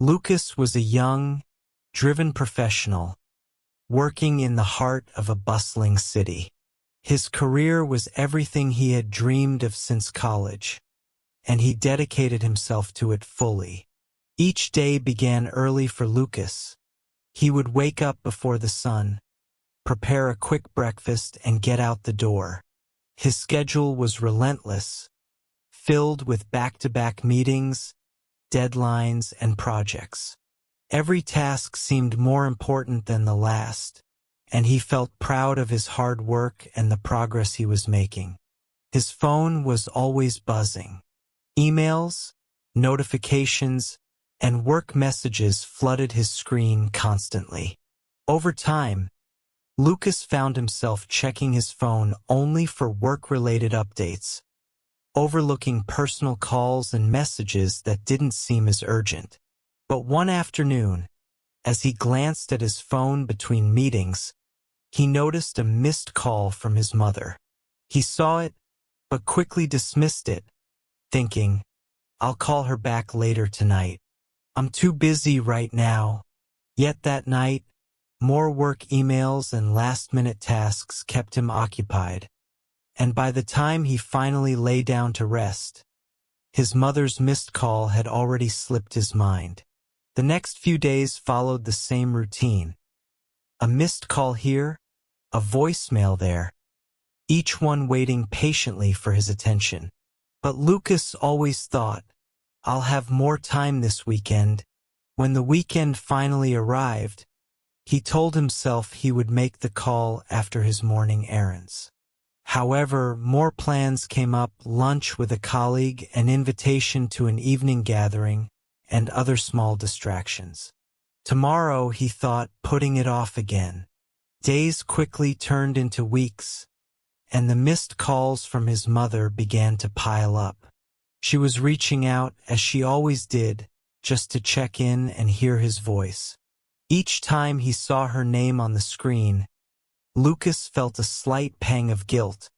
Lucas was a young, driven professional, working in the heart of a bustling city. His career was everything he had dreamed of since college, and he dedicated himself to it fully. Each day began early for Lucas. He would wake up before the sun, prepare a quick breakfast, and get out the door. His schedule was relentless, filled with back-to-back meetings, deadlines, and projects. Every task seemed more important than the last, and he felt proud of his hard work and the progress he was making. His phone was always buzzing. Emails, notifications, and work messages flooded his screen constantly. Over time, Lucas found himself checking his phone only for work-related updates, overlooking personal calls and messages that didn't seem as urgent. But one afternoon, as he glanced at his phone between meetings, he noticed a missed call from his mother. He saw it, but quickly dismissed it, thinking, "I'll call her back later tonight. I'm too busy right now." Yet that night, more work emails and last-minute tasks kept him occupied, and by the time he finally lay down to rest, his mother's missed call had already slipped his mind. The next few days followed the same routine. A missed call here, a voicemail there, each one waiting patiently for his attention. But Lucas always thought, "I'll have more time this weekend." When the weekend finally arrived, he told himself he would make the call after his morning errands. However, more plans came up: lunch with a colleague, an invitation to an evening gathering, and other small distractions. Tomorrow, he thought, putting it off again. Days quickly turned into weeks, and the missed calls from his mother began to pile up. She was reaching out, as she always did, just to check in and hear his voice. Each time he saw her name on the screen, Lucas felt a slight pang of guilt,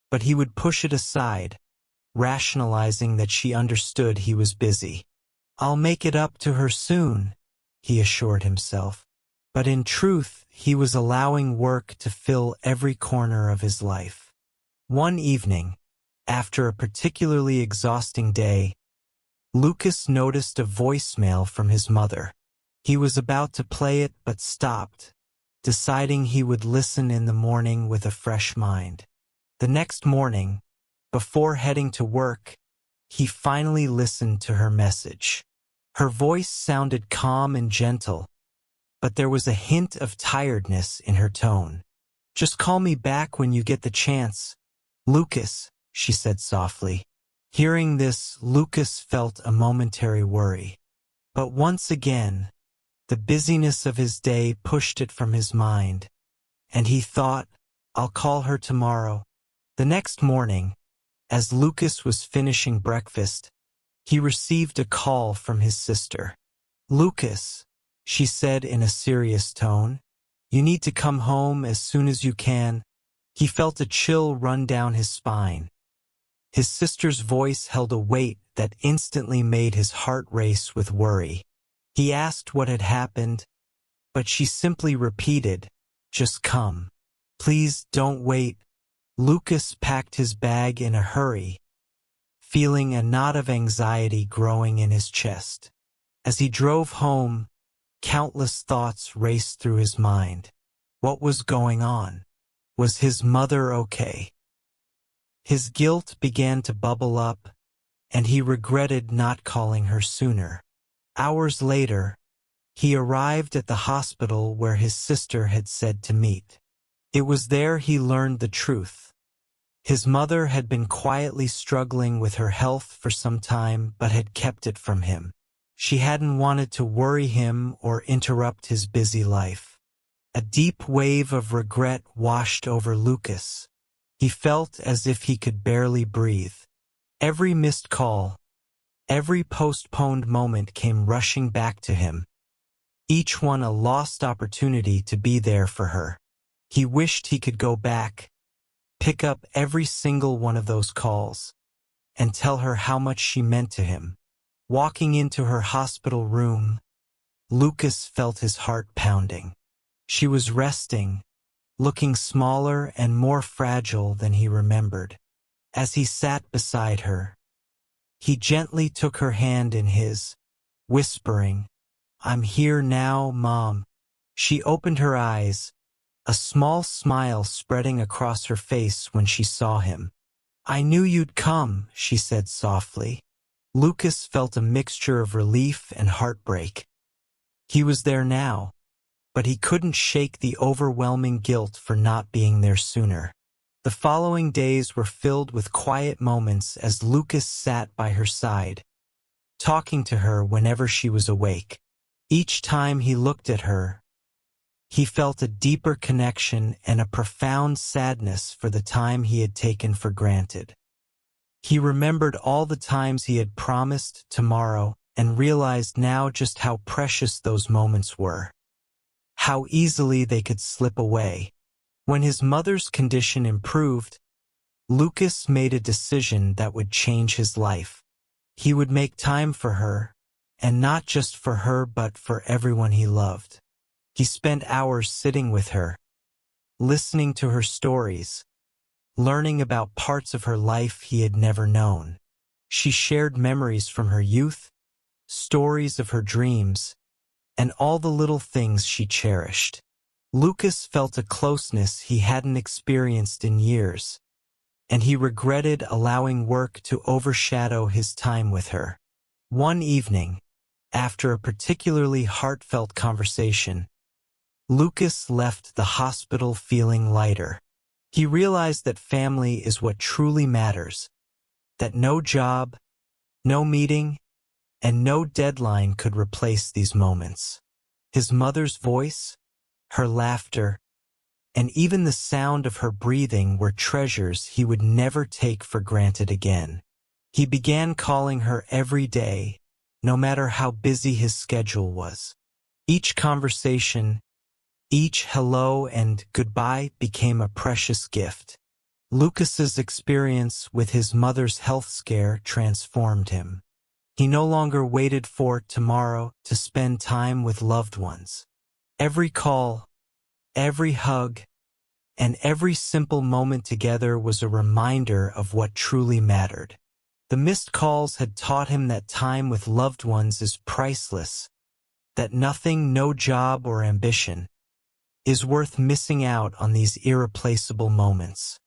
but he would push it aside, rationalizing that she understood he was busy. "I'll make it up to her soon," he assured himself. But in truth, he was allowing work to fill every corner of his life. One evening, after a particularly exhausting day, Lucas noticed a voicemail from his mother. He was about to play it but stopped, deciding he would listen in the morning with a fresh mind. The next morning, before heading to work, he finally listened to her message. Her voice sounded calm and gentle, but there was a hint of tiredness in her tone. "Just call me back when you get the chance, Lucas," she said softly. Hearing this, Lucas felt a momentary worry. But once again, the busyness of his day pushed it from his mind, and he thought, "I'll call her tomorrow." The next morning, as Lucas was finishing breakfast, he received a call from his sister. "Lucas," she said in a serious tone, "you need to come home as soon as you can." He felt a chill run down his spine. His sister's voice held a weight that instantly made his heart race with worry. He asked what had happened, but she simply repeated, "Just come. Please don't wait." Lucas packed his bag in a hurry, feeling a knot of anxiety growing in his chest. As he drove home, countless thoughts raced through his mind. What was going on? Was his mother okay? His guilt began to bubble up, and he regretted not calling her sooner. Hours later, he arrived at the hospital where his sister had said to meet. It was there he learned the truth. His mother had been quietly struggling with her health for some time, but had kept it from him. She hadn't wanted to worry him or interrupt his busy life. A deep wave of regret washed over Lucas. He felt as if he could barely breathe. Every missed call, every postponed moment came rushing back to him, each one a lost opportunity to be there for her. He wished he could go back, pick up every single one of those calls, and tell her how much she meant to him. Walking into her hospital room, Lucas felt his heart pounding. She was resting, looking smaller and more fragile than he remembered. As he sat beside her, he gently took her hand in his, whispering, "I'm here now, Mom." She opened her eyes, a small smile spreading across her face when she saw him. "I knew you'd come," she said softly. Lucas felt a mixture of relief and heartbreak. He was there now, but he couldn't shake the overwhelming guilt for not being there sooner. The following days were filled with quiet moments as Lucas sat by her side, talking to her whenever she was awake. Each time he looked at her, he felt a deeper connection and a profound sadness for the time he had taken for granted. He remembered all the times he had promised tomorrow and realized now just how precious those moments were, how easily they could slip away. When his mother's condition improved, Lucas made a decision that would change his life. He would make time for her, and not just for her but for everyone he loved. He spent hours sitting with her, listening to her stories, learning about parts of her life he had never known. She shared memories from her youth, stories of her dreams, and all the little things she cherished. Lucas felt a closeness he hadn't experienced in years, and he regretted allowing work to overshadow his time with her. One evening, after a particularly heartfelt conversation, Lucas left the hospital feeling lighter. He realized that family is what truly matters, that no job, no meeting, and no deadline could replace these moments. His mother's voice, her laughter, and even the sound of her breathing were treasures he would never take for granted again. He began calling her every day, no matter how busy his schedule was. Each conversation, each hello and goodbye became a precious gift. Lucas's experience with his mother's health scare transformed him. He no longer waited for tomorrow to spend time with loved ones. Every call, every hug, and every simple moment together was a reminder of what truly mattered. The missed calls had taught him that time with loved ones is priceless, that nothing, no job or ambition, is worth missing out on these irreplaceable moments.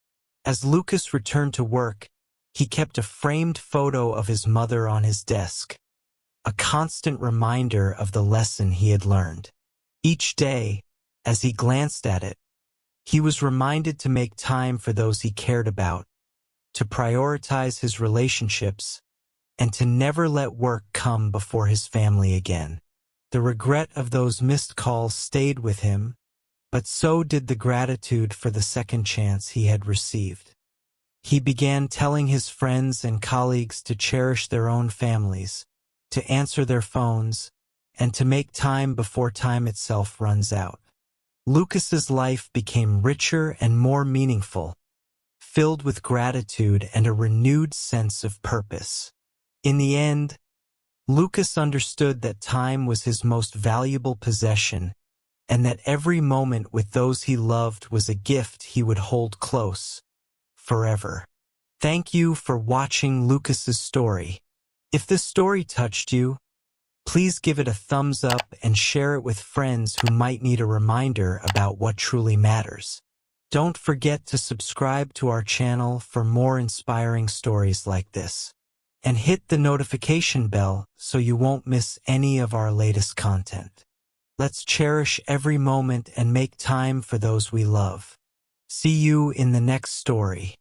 As Lucas returned to work, he kept a framed photo of his mother on his desk, a constant reminder of the lesson he had learned. Each day, as he glanced at it, he was reminded to make time for those he cared about, to prioritize his relationships, and to never let work come before his family again. The regret of those missed calls stayed with him, but so did the gratitude for the second chance he had received. He began telling his friends and colleagues to cherish their own families, to answer their phones, and to make time before time itself runs out. Lucas's life became richer and more meaningful, filled with gratitude and a renewed sense of purpose. In the end, Lucas understood that time was his most valuable possession, and that every moment with those he loved was a gift he would hold close, forever. Thank you for watching Lucas's story. If this story touched you, please give it a thumbs up and share it with friends who might need a reminder about what truly matters. Don't forget to subscribe to our channel for more inspiring stories like this. And hit the notification bell so you won't miss any of our latest content. Let's cherish every moment and make time for those we love. See you in the next story.